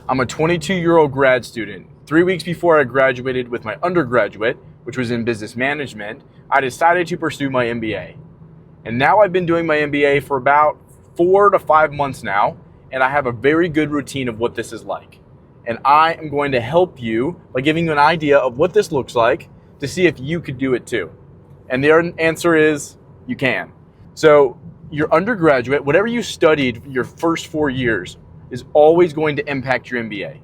I'm a 22-year-old grad student. 3 weeks before I graduated with my undergraduate, which was in business management, I decided to pursue my MBA. And now I've been doing my MBA for about 4 to 5 months now, and I have a very good routine of what this is like. And I am going to help you by giving you an idea of what this looks like to see if you could do it too. And the answer is you can. So your undergraduate, whatever you studied your first 4 years, is always going to impact your MBA.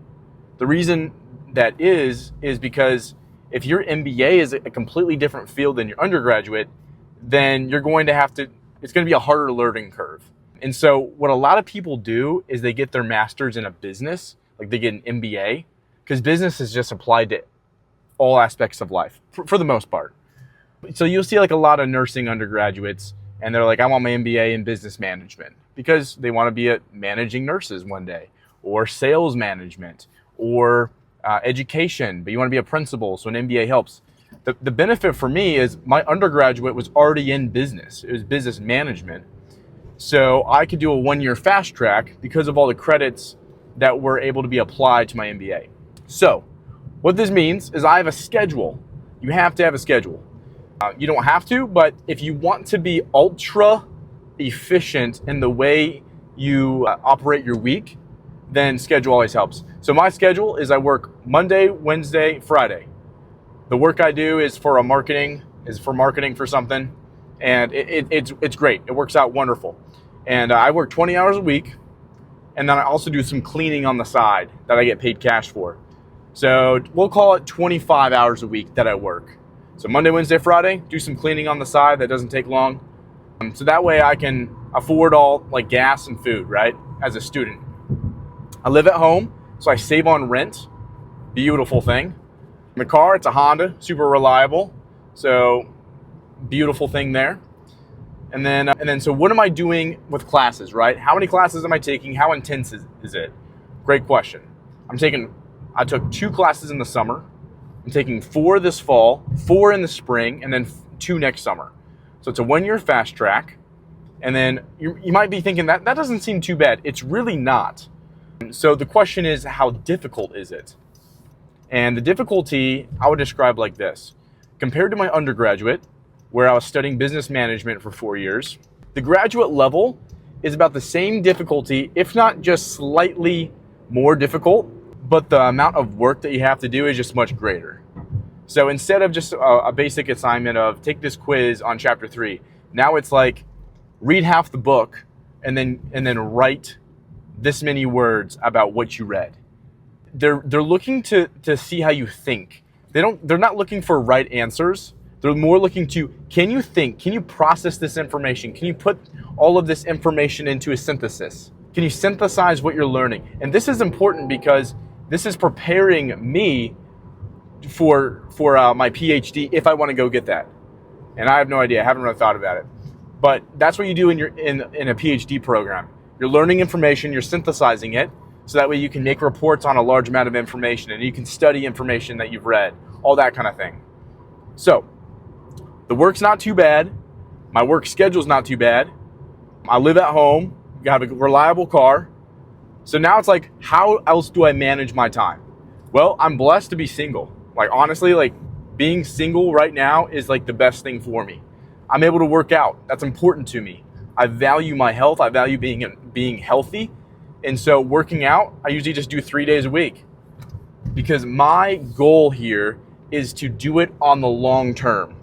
The reason that is because if your MBA is a completely different field than your undergraduate, then you're going to have to, it's going to be a harder learning curve. And so what a lot of people do is they get their master's in a business, like they get an MBA, because business is just applied to all aspects of life for the most part. So you'll see like a lot of nursing undergraduates, and they're like, I want my MBA in business management because they want to be managing nurses one day, or sales management, or education, but you want to be a principal, so an MBA helps. The benefit for me is my undergraduate was already in business. It was business management. So I could do a 1-year fast track because of all the credits that were able to be applied to my MBA. So what this means is I have a schedule. You have to have a schedule. You don't have to, but if you want to be ultra efficient in the way you operate your week, then schedule always helps. So my schedule is I work Monday, Wednesday, Friday. The work I do is for marketing for something, and it's great. It works out wonderful. And I work 20 hours a week, and then I also do some cleaning on the side that I get paid cash for. So we'll call it 25 hours a week that I work. So Monday, Wednesday, Friday, do some cleaning on the side that doesn't take long. So that way I can afford all like gas and food, right? As a student. I live at home, so I save on rent. Beautiful thing. The car, it's a Honda, super reliable. So beautiful thing there. And then, so what am I doing with classes, right? How many classes am I taking? How intense is it? Great question. I took 2 classes in the summer. I'm taking 4 this fall, 4 in the spring, and then 2 next summer. So it's a 1-year fast track. And then you might be thinking that doesn't seem too bad. It's really not. So the question is, how difficult is it? And the difficulty I would describe like this. Compared to my undergraduate, where I was studying business management for 4 years, the graduate level is about the same difficulty, if not just slightly more difficult, but the amount of work that you have to do is just much greater. So instead of just a basic assignment of take this quiz on chapter 3, now it's like read half the book and then write this many words about what you read. They're looking to see how you think. They're not looking for right answers. They're more looking to, can you think? Can you process this information? Can you put all of this information into a synthesis? Can you synthesize what you're learning? And this is important because this is preparing me for my PhD if I want to go get that. And I have no idea. I haven't really thought about it. But that's what you do in a PhD program. You're learning information, you're synthesizing it, so that way you can make reports on a large amount of information and you can study information that you've read, all that kind of thing. So the work's not too bad. My work schedule's not too bad. I live at home, got a reliable car. So now it's like, how else do I manage my time? Well, I'm blessed to be single. Like honestly, like being single right now is like the best thing for me. I'm able to work out. That's important to me. I value my health. I value being healthy. And so working out, I usually just do 3 days a week because my goal here is to do it on the long term.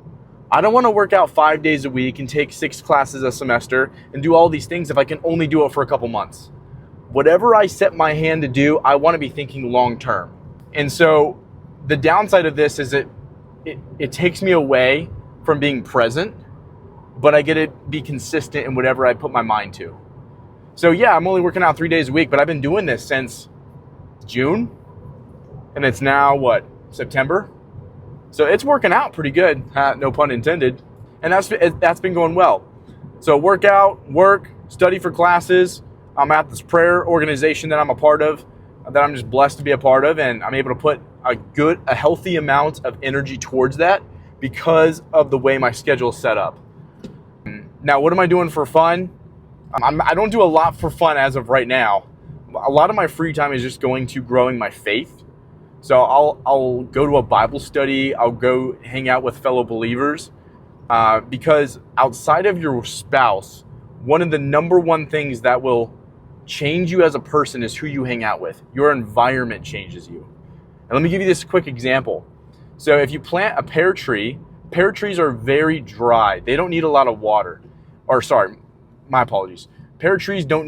I don't want to work out 5 days a week and take 6 classes a semester and do all these things if I can only do it for a couple months. Whatever I set my hand to do, I want to be thinking long term. And so the downside of this is it takes me away from being present, but I get to be consistent in whatever I put my mind to. So yeah, I'm only working out 3 days a week, but I've been doing this since June, and it's now September? So it's working out pretty good, no pun intended. And that's been going well. So work, study for classes. I'm at this prayer organization that I'm a part of, that I'm just blessed to be a part of, and I'm able to put a healthy amount of energy towards that because of the way my schedule is set up. Now, what am I doing for fun? I don't do a lot for fun as of right now, a lot of my free time is just going to growing my faith. So I'll go to a Bible study. I'll go hang out with fellow believers, because outside of your spouse, one of the number one things that will change you as a person is who you hang out with. Your environment changes you. And let me give you this quick example. So if you plant a pear tree, pear trees are very dry. They don't need a lot of water. Or sorry, my apologies. Pear trees don't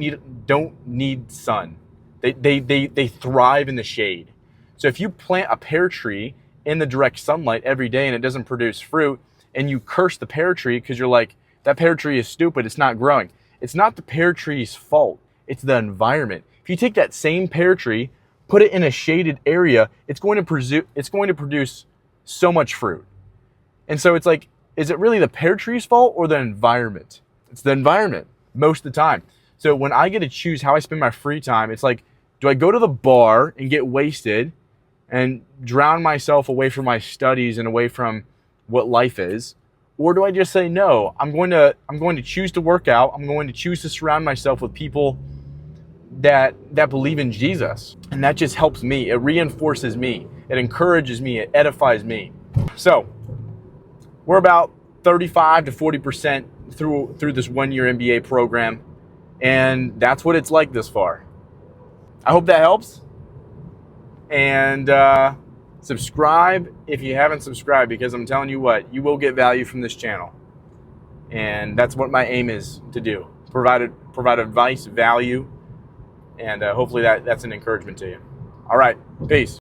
need sun. They thrive in the shade. So if you plant a pear tree in the direct sunlight every day and it doesn't produce fruit, and you curse the pear tree because you're like, that pear tree is stupid, it's not growing. It's not the pear tree's fault. It's the environment. If you take that same pear tree, put it in a shaded area, it's going to produce so much fruit. And so it's like, is it really the pear tree's fault or the environment? It's the environment most of the time. So when I get to choose how I spend my free time, it's like, do I go to the bar and get wasted and drown myself away from my studies and away from what life is? Or do I just say, no, I'm going to choose to work out. I'm going to choose to surround myself with people that believe in Jesus. And that just helps me. It reinforces me. It encourages me. It edifies me. So we're about 35 to 40% through this 1-year MBA program. And that's what it's like this far. I hope that helps. And subscribe if you haven't subscribed, because I'm telling you what, you will get value from this channel. And that's what my aim is to do. Provide advice, value, and hopefully that's an encouragement to you. All right, peace.